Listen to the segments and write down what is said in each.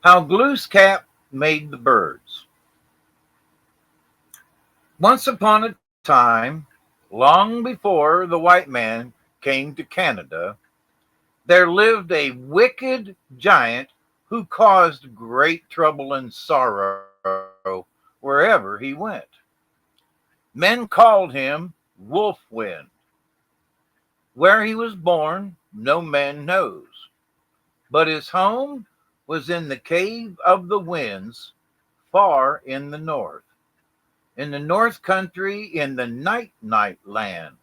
How Glooskap made the birds. Once upon a time, long before the white man came to Canada, there lived a wicked giant who caused great trouble and sorrow wherever he went. Men called him Wolf Wind. Where he was born, no man knows, but his home was in the cave of the winds, far in the north. In the North Country, in the night land.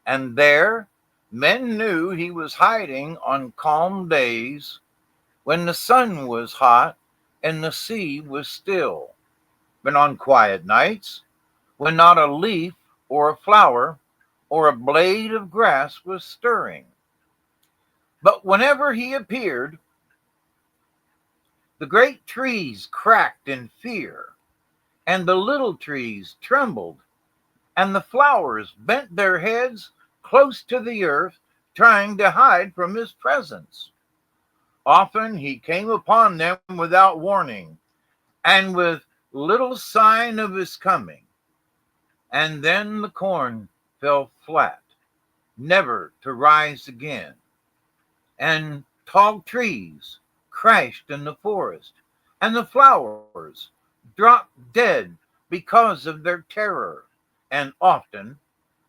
And there men knew he was hiding on calm days when the sun was hot and the sea was still, but on quiet nights when not a leaf or a flower or a blade of grass was stirring. But whenever he appeared, the great trees cracked in fear, and the little trees trembled, and the flowers bent their heads close to the earth, trying to hide from his presence. Often he came upon them without warning, and with little sign of his coming. And then the corn fell flat, never to rise again, and tall trees crashed in the forest, and the flowers dropped dead because of their terror, and often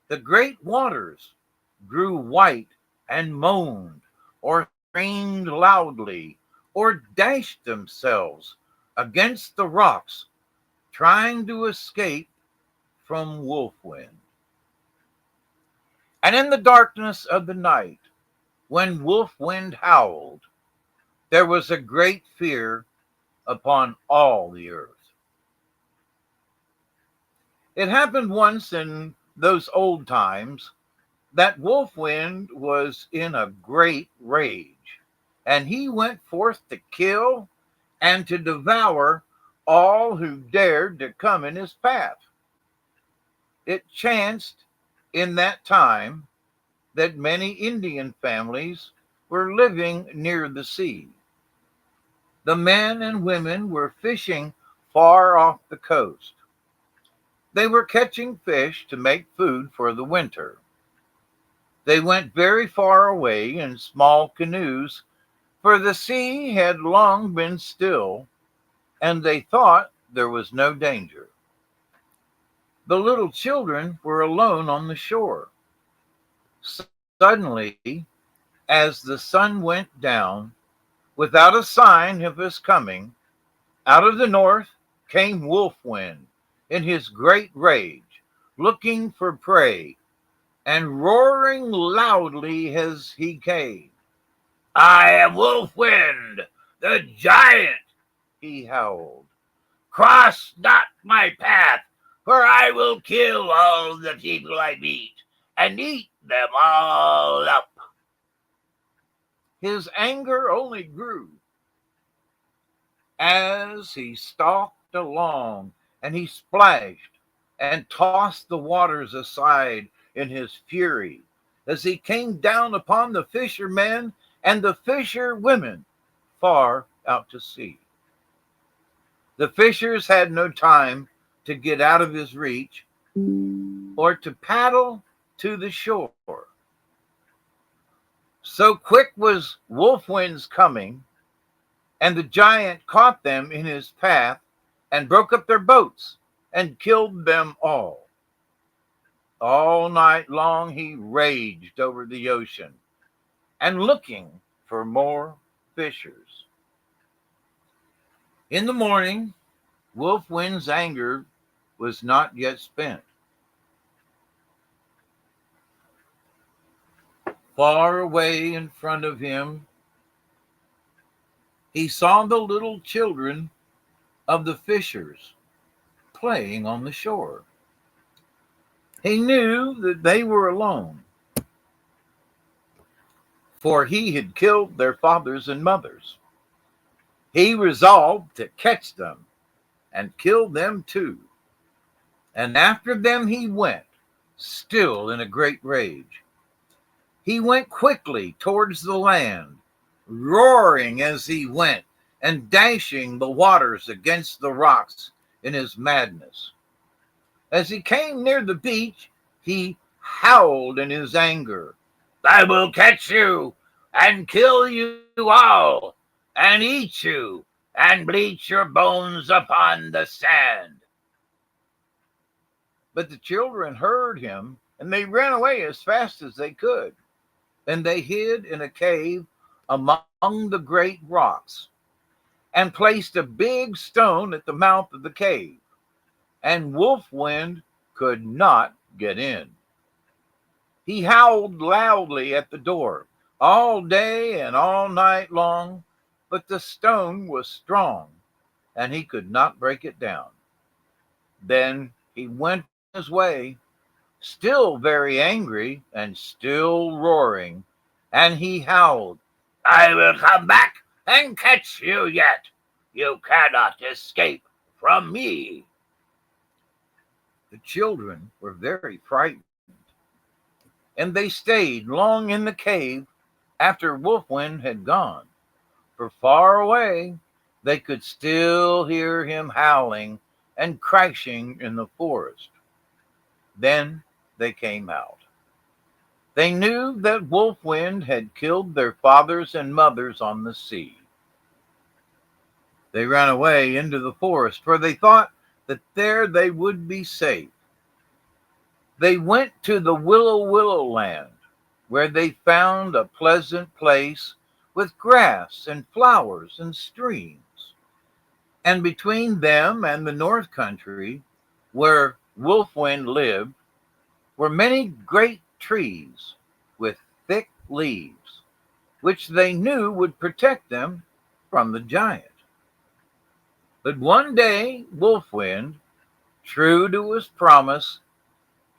the great waters grew white and moaned, or screamed loudly, or dashed themselves against the rocks, trying to escape from Wolfwind. And in the darkness of the night, when Wolfwind howled, there was a great fear upon all the earth. It happened once in those old times that Wolfwind was in a great rage, and he went forth to kill and to devour all who dared to come in his path. It chanced in that time that many Indian families were living near the sea. The men and women were fishing far off the coast. They were catching fish to make food for the winter. They went very far away in small canoes, for the sea had long been still, and they thought there was no danger. The little children were alone on the shore. Suddenly, as the sun went down, without a sign of his coming, out of the north came Wolfwind in his great rage, looking for prey, and roaring loudly as he came. "I am Wolfwind, the giant," he howled. "Cross not my path, for I will kill all the people I meet and eat them all up." His anger only grew as he stalked along, and he splashed and tossed the waters aside in his fury as he came down upon the fishermen and the fisherwomen far out to sea. The fishers had no time to get out of his reach or to paddle to the shore. So quick was Wolfwind's coming, and the giant caught them in his path and broke up their boats and killed them all. All night long he raged over the ocean and looking for more fishers. In the morning, Wolfwind's anger was not yet spent. Far away in front of him, he saw the little children of the fishers playing on the shore. He knew that they were alone, for he had killed their fathers and mothers. He resolved to catch them and kill them too. And after them he went, still in a great rage. He went quickly towards the land, roaring as he went, and dashing the waters against the rocks in his madness. As he came near the beach, he howled in his anger, "I will catch you and kill you all, and eat you and bleach your bones upon the sand." But the children heard him, and they ran away as fast as they could. And they hid in a cave among the great rocks, and placed a big stone at the mouth of the cave, and Wolfwind could not get in. He howled loudly at the door all day and all night long, but the stone was strong, and he could not break it down. Then he went on his way, still very angry and still roaring, and he howled, "I will come back and catch you yet. You cannot escape from me." The children were very frightened, and they stayed long in the cave after Wolfwind had gone, for far away they could still hear him howling and crashing in the forest. Then they came out. They knew that Wolfwind had killed their fathers and mothers on the sea. They ran away into the forest, for they thought that there they would be safe. They went to the Willow land, where they found a pleasant place with grass and flowers and streams. And between them and the north country, where Wolfwind lived, were many great trees with thick leaves, which they knew would protect them from the giant. But one day Wolfwind, true to his promise,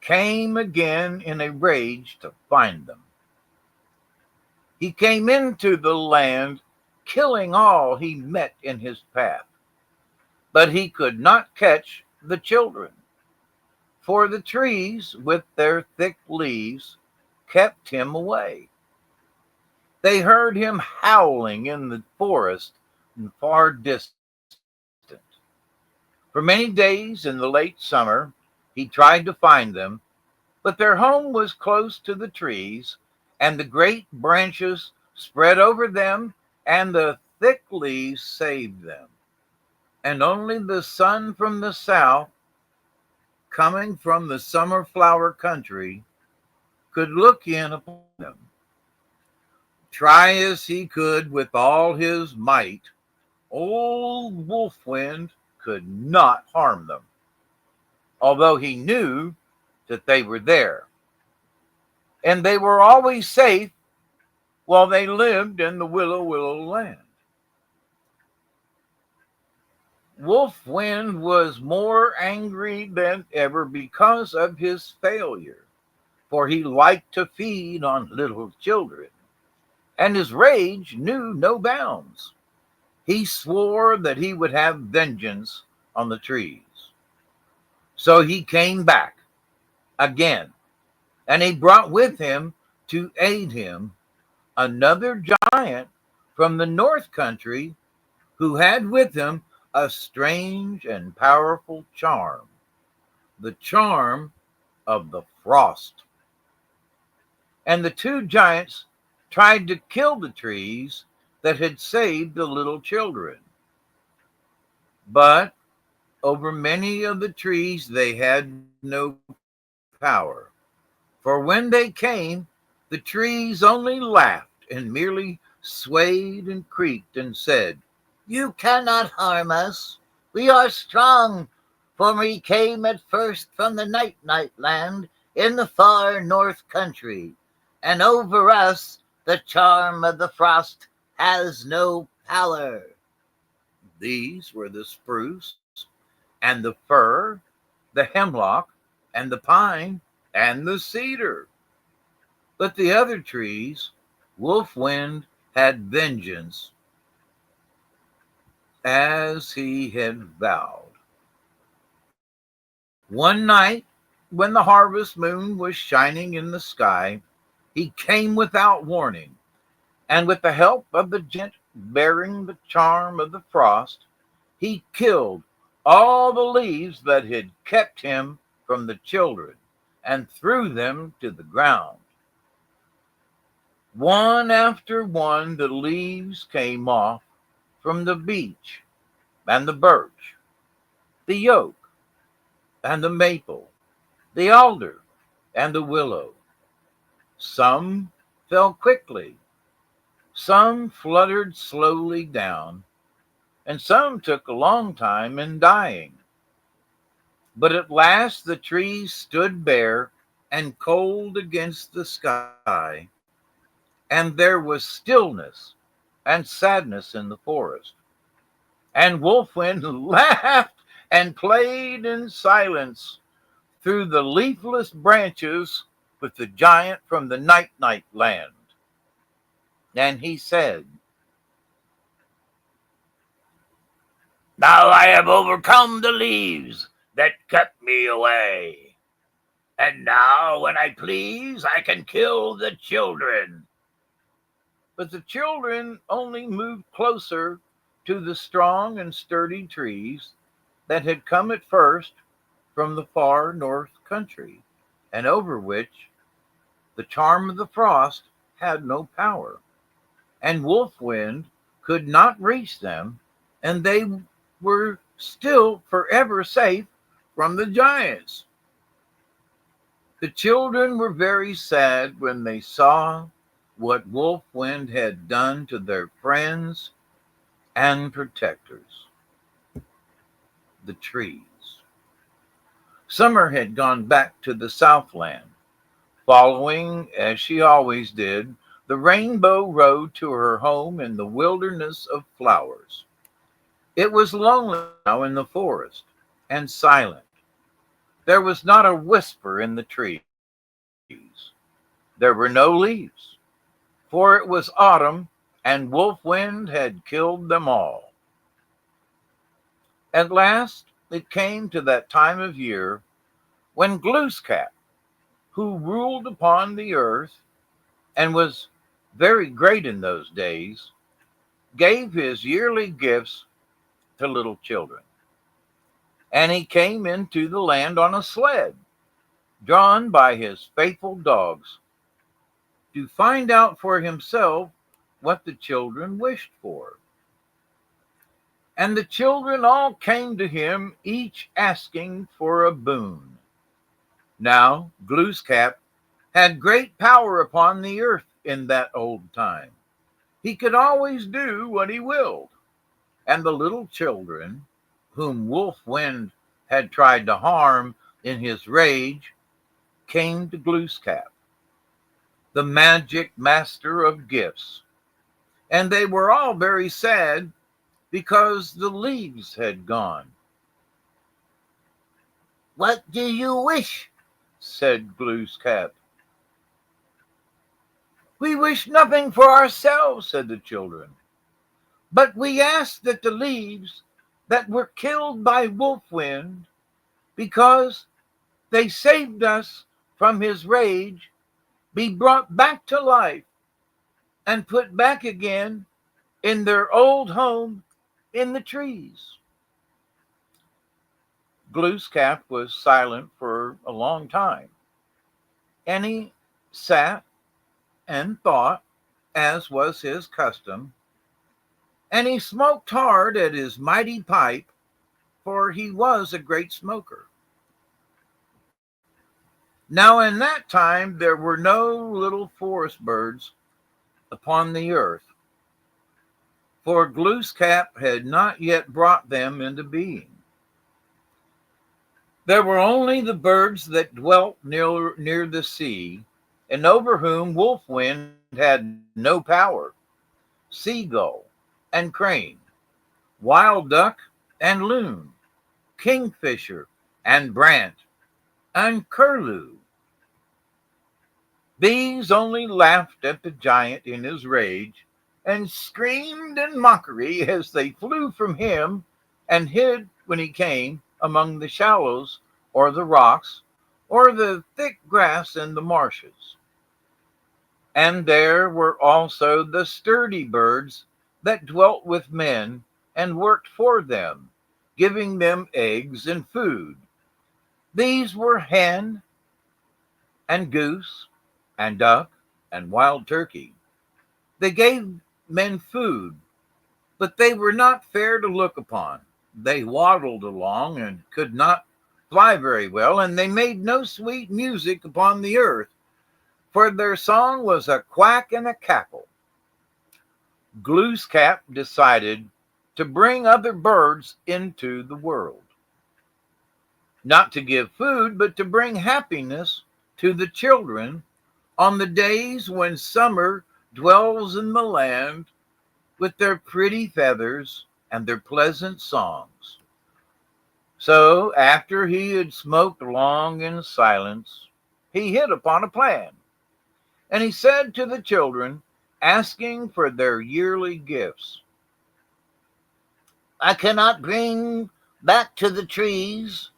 came again in a rage to find them. He came into the land, killing all he met in his path, but he could not catch the children, for the trees with their thick leaves kept him away. They heard him howling in the forest and far distant. For many days in the late summer, he tried to find them, but their home was close to the trees, and the great branches spread over them, and the thick leaves saved them. And only the sun from the south, coming from the summer flower country, could look in upon them. Try as he could with all his might, old Wolfwind could not harm them, although he knew that they were there. And they were always safe while they lived in the Willow land. Wolfwind was more angry than ever because of his failure, for he liked to feed on little children, and his rage knew no bounds. He swore that he would have vengeance on the trees. So he came back again, and he brought with him to aid him another giant from the north country who had with him a strange and powerful charm, the charm of the frost. And the two giants tried to kill the trees that had saved the little children. But over many of the trees they had no power, for when they came, the trees only laughed and merely swayed and creaked and said, "You cannot harm us. We are strong, for we came at first from the night land in the far north country, and over us the charm of the frost has no power." These were the spruce and the fir, the hemlock and the pine and the cedar. But the other trees, Wolfwind had vengeance as he had vowed. One night, when the harvest moon was shining in the sky, he came without warning, and with the help of the giant bearing the charm of the frost, he killed all the leaves that had kept him from the children and threw them to the ground. One after one, the leaves came off from the beech and the birch, the oak and the maple, the alder and the willow. Some fell quickly, some fluttered slowly down, and some took a long time in dying. But at last the trees stood bare and cold against the sky, and there was stillness and sadness in the forest. And Wolfwind laughed and played in silence through the leafless branches with the giant from the night land. And he said, "Now I have overcome the leaves that kept me away. And now, when I please, I can kill the children." But the children only moved closer to the strong and sturdy trees that had come at first from the far north country, and over which the charm of the frost had no power. And Wolfwind could not reach them, and they were still forever safe from the giants. The children were very sad when they saw what Wolfwind had done to their friends and protectors, the trees. Summer had gone back to the Southland, following, as she always did, the rainbow road to her home in the wilderness of flowers. It was lonely now in the forest, and silent. There was not a whisper in the trees. There were no leaves, for it was autumn, and Wolfwind had killed them all. At last it came to that time of year when Glooskap, who ruled upon the earth and was very great in those days, gave his yearly gifts to little children. And he came into the land on a sled, drawn by his faithful dogs, to find out for himself what the children wished for. And the children all came to him, each asking for a boon. Now Glooskap had great power upon the earth in that old time. He could always do what he willed. And the little children, whom Wolfwind had tried to harm in his rage, came to Glooskap, the magic master of gifts. And they were all very sad because the leaves had gone. "What do you wish?" said Glooskap. "We wish nothing for ourselves," said the children, "but we ask that the leaves that were killed by Wolfwind, because they saved us from his rage, be brought back to life and put back again in their old home in the trees." Glooskap was silent for a long time, and he sat and thought, as was his custom, and he smoked hard at his mighty pipe, for he was a great smoker. Now in that time there were no little forest birds upon the earth, for Glooskap had not yet brought them into being. There were only the birds that dwelt near the sea, and over whom Wolfwind had no power: seagull and crane, wild duck and loon, kingfisher and brant, and curlew. These only laughed at the giant in his rage, and screamed in mockery as they flew from him, and hid when he came among the shallows or the rocks or the thick grass in the marshes. And there were also the sturdy birds that dwelt with men and worked for them, giving them eggs and food. These were hen and goose and duck and wild turkey. They gave men food, but they were not fair to look upon. They waddled along and could not fly very well, and they made no sweet music upon the earth, for their song was a quack and a cackle. Glooskap decided to bring other birds into the world, not to give food, but to bring happiness to the children on the days when summer dwells in the land with their pretty feathers and their pleasant songs. So, after he had smoked long in silence, he hit upon a plan. And he said to the children, asking for their yearly gifts, "I cannot bring back to the trees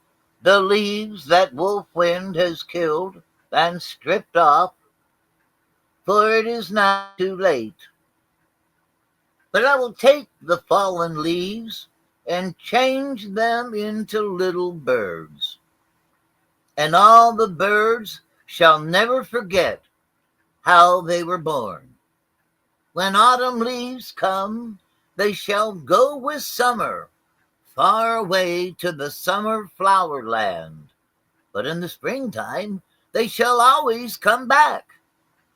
the leaves that wolf wind has killed and stripped off, for it is now too late. But I will take the fallen leaves and change them into little birds. And all the birds shall never forget how they were born. When autumn leaves come, they shall go with summer far away to the summer flower land. But in the springtime, they shall always come back,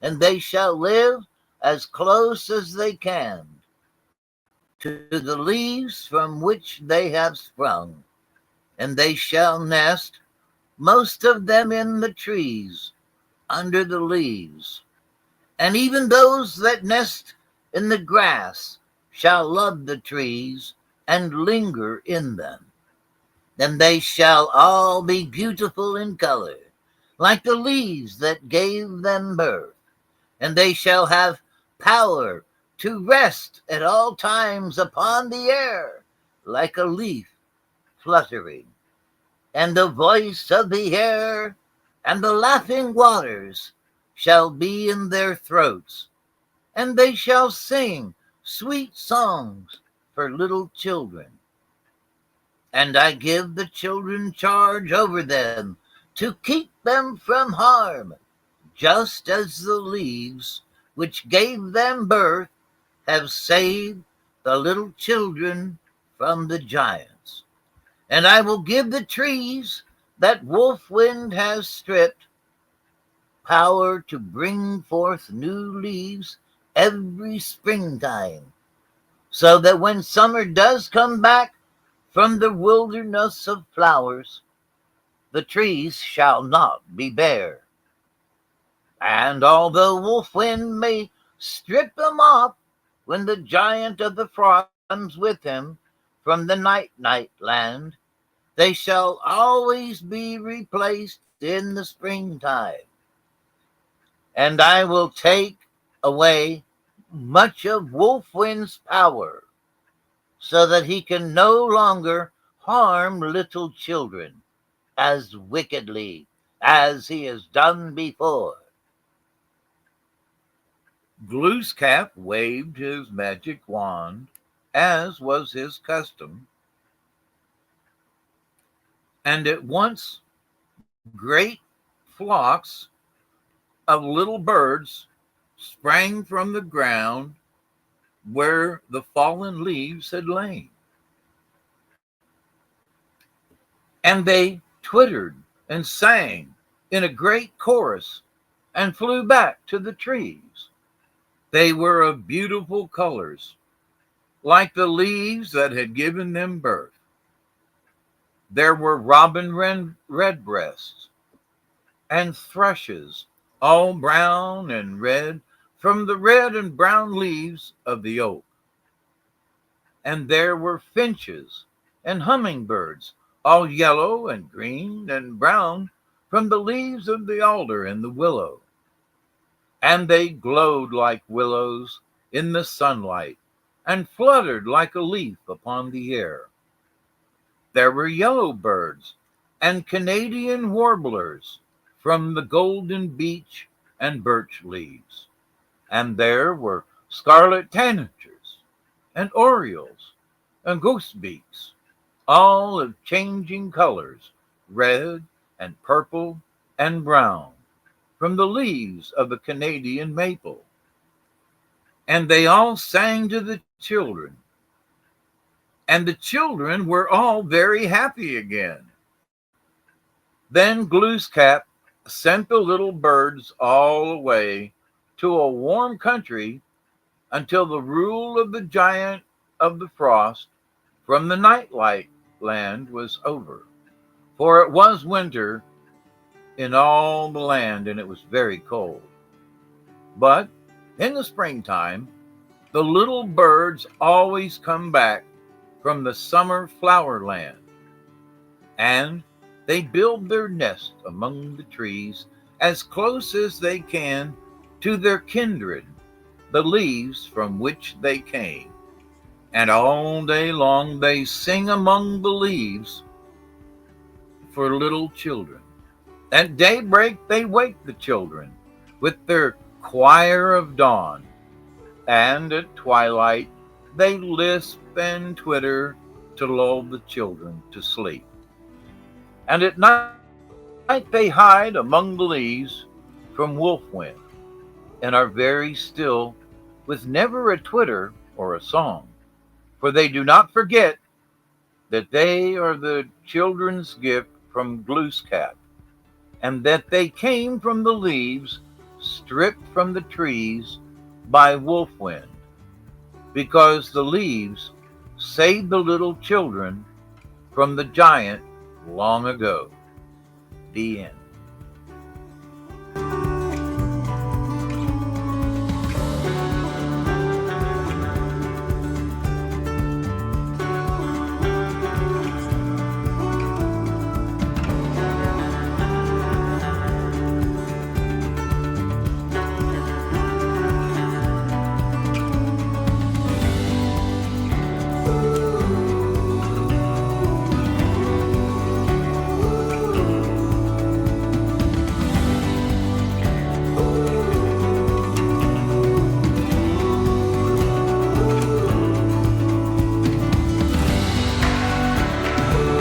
and they shall live as close as they can to the leaves from which they have sprung, and they shall nest, most of them in the trees, under the leaves. And even those that nest in the grass shall love the trees and linger in them. Then they shall all be beautiful in color, like the leaves that gave them birth, and they shall have power to rest at all times upon the air, like a leaf fluttering. And the voice of the air and the laughing waters shall be in their throats, and they shall sing sweet songs for little children. And I give the children charge over them to keep them from harm, just as the leaves which gave them birth have saved the little children from the giants. And I will give the trees that wolf wind has stripped power to bring forth new leaves every springtime, so that when summer does come back from the wilderness of flowers, the trees shall not be bare. And although wolf wind may strip them off when the giant of the frost comes with him from the night land, they shall always be replaced in the springtime. And I will take away much of Wolfwind's power, so that he can no longer harm little children as wickedly as he has done before." Glooskap waved his magic wand, as was his custom, and at once great flocks of little birds sprang from the ground where the fallen leaves had lain. And they twittered and sang in a great chorus and flew back to the trees. They were of beautiful colors, like the leaves that had given them birth. There were robin redbreasts and thrushes, all brown and red from the red and brown leaves of the oak. And there were finches and hummingbirds, all yellow and green and brown from the leaves of the alder and the willow. And they glowed like willows in the sunlight and fluttered like a leaf upon the air. There were yellow birds and Canadian warblers from the golden beech and birch leaves. And there were scarlet tanagers and orioles and grosbeaks, all of changing colors, red and purple and brown, from the leaves of the Canadian maple. And they all sang to the children, and the children were all very happy again. Then Glooskap sent the little birds all away to a warm country until the rule of the giant of the frost from the nightlight land was over. For it was winter in all the land, and it was very cold. But in the springtime, the little birds always come back from the summer flower land, and they build their nest among the trees as close as they can to their kindred, the leaves from which they came. And all day long they sing among the leaves for little children. At daybreak they wake the children with their choir of dawn, and at twilight they lisp and twitter to lull the children to sleep. And at night they hide among the leaves from wolf wind, and are very still, with never a twitter or a song, for they do not forget that they are the children's gift from Glooskap, and that they came from the leaves stripped from the trees by Wolfwind, because the leaves saved the little children from the giant long ago. The end.